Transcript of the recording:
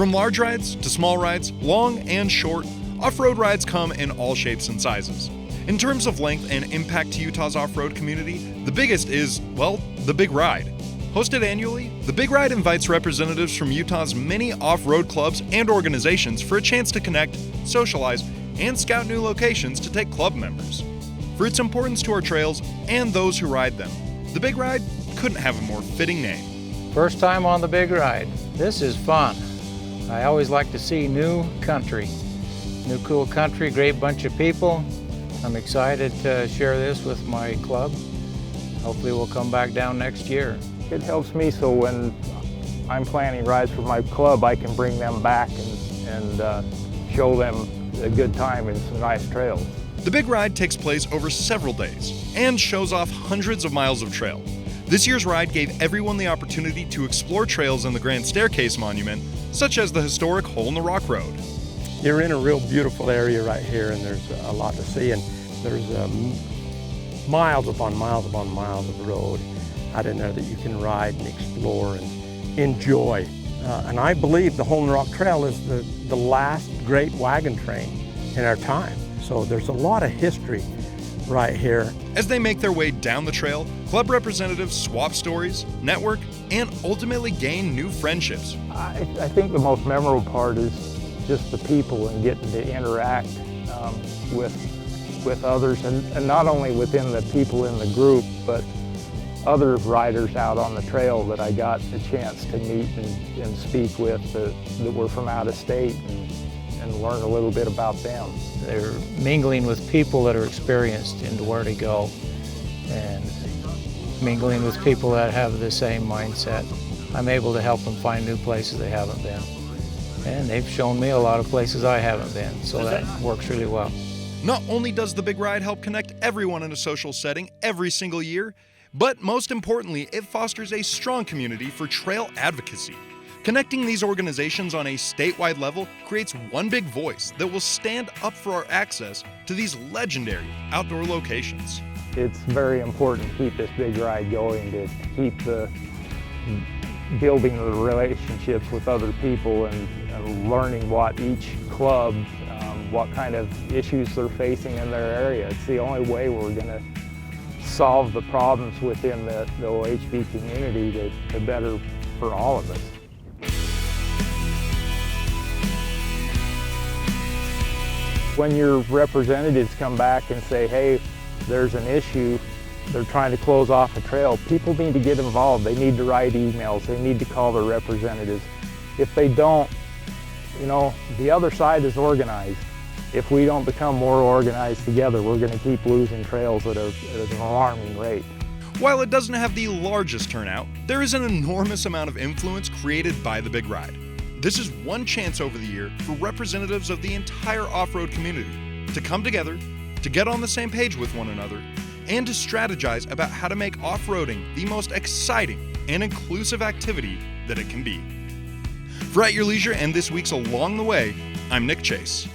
From large rides to small rides, long and short, off-road rides come in all shapes and sizes. In terms of length and impact to Utah's off-road community, the biggest is, well, the Big Ride. Hosted annually, the Big Ride invites representatives from Utah's many off-road clubs and organizations for a chance to connect, socialize, and scout new locations to take club members. For its importance to our trails and those who ride them, the Big Ride couldn't have a more fitting name. First time on the Big Ride. This is fun. I always like to see new country. New cool country, great bunch of people. I'm excited to share this with my club. Hopefully we'll come back down next year. It helps me so when I'm planning rides for my club, I can bring them back and show them a good time and some nice trails. The Big Ride takes place over several days and shows off hundreds of miles of trail. This year's ride gave everyone the opportunity to explore trails in the Grand Staircase Monument, such as the historic Hole in the Rock Road. You're in a real beautiful area right here, and there's a lot to see, and there's miles upon miles upon miles of road out in there that you can ride and explore and enjoy. And I believe the Hole in the Rock Trail is the last great wagon train in our time. So there's a lot of history right here. As they make their way down the trail, club representatives swap stories, network, and ultimately gain new friendships. I think the most memorable part is just the people and getting to interact with others, and not only within the people in the group, but other riders out on the trail that I got a chance to meet and speak with that were from out of state and learn a little bit about them. They're mingling with people that are experienced into where to go and mingling with people that have the same mindset. I'm able to help them find new places they haven't been. And they've shown me a lot of places I haven't been, so that works really well. Not only does the Big Ride help connect everyone in a social setting every single year, but most importantly, it fosters a strong community for trail advocacy. Connecting these organizations on a statewide level creates one big voice that will stand up for our access to these legendary outdoor locations. It's very important to keep this Big Ride going, to keep building the relationships with other people and learning what each club, what kind of issues they're facing in their area. It's the only way we're going to solve the problems within the OHV community to better for all of us. When your representatives come back and say, hey, there's an issue, they're trying to close off a trail, people need to get involved. They need to write emails. They need to call their representatives. If they don't, you know, the other side is organized. If we don't become more organized together, we're going to keep losing trails at an alarming rate. While it doesn't have the largest turnout, there is an enormous amount of influence created by the Big Ride. This is one chance over the year for representatives of the entire off-road community to come together, to get on the same page with one another, and to strategize about how to make off-roading the most exciting and inclusive activity that it can be. For At Your Leisure and this week's Along the Way, I'm Nick Chase.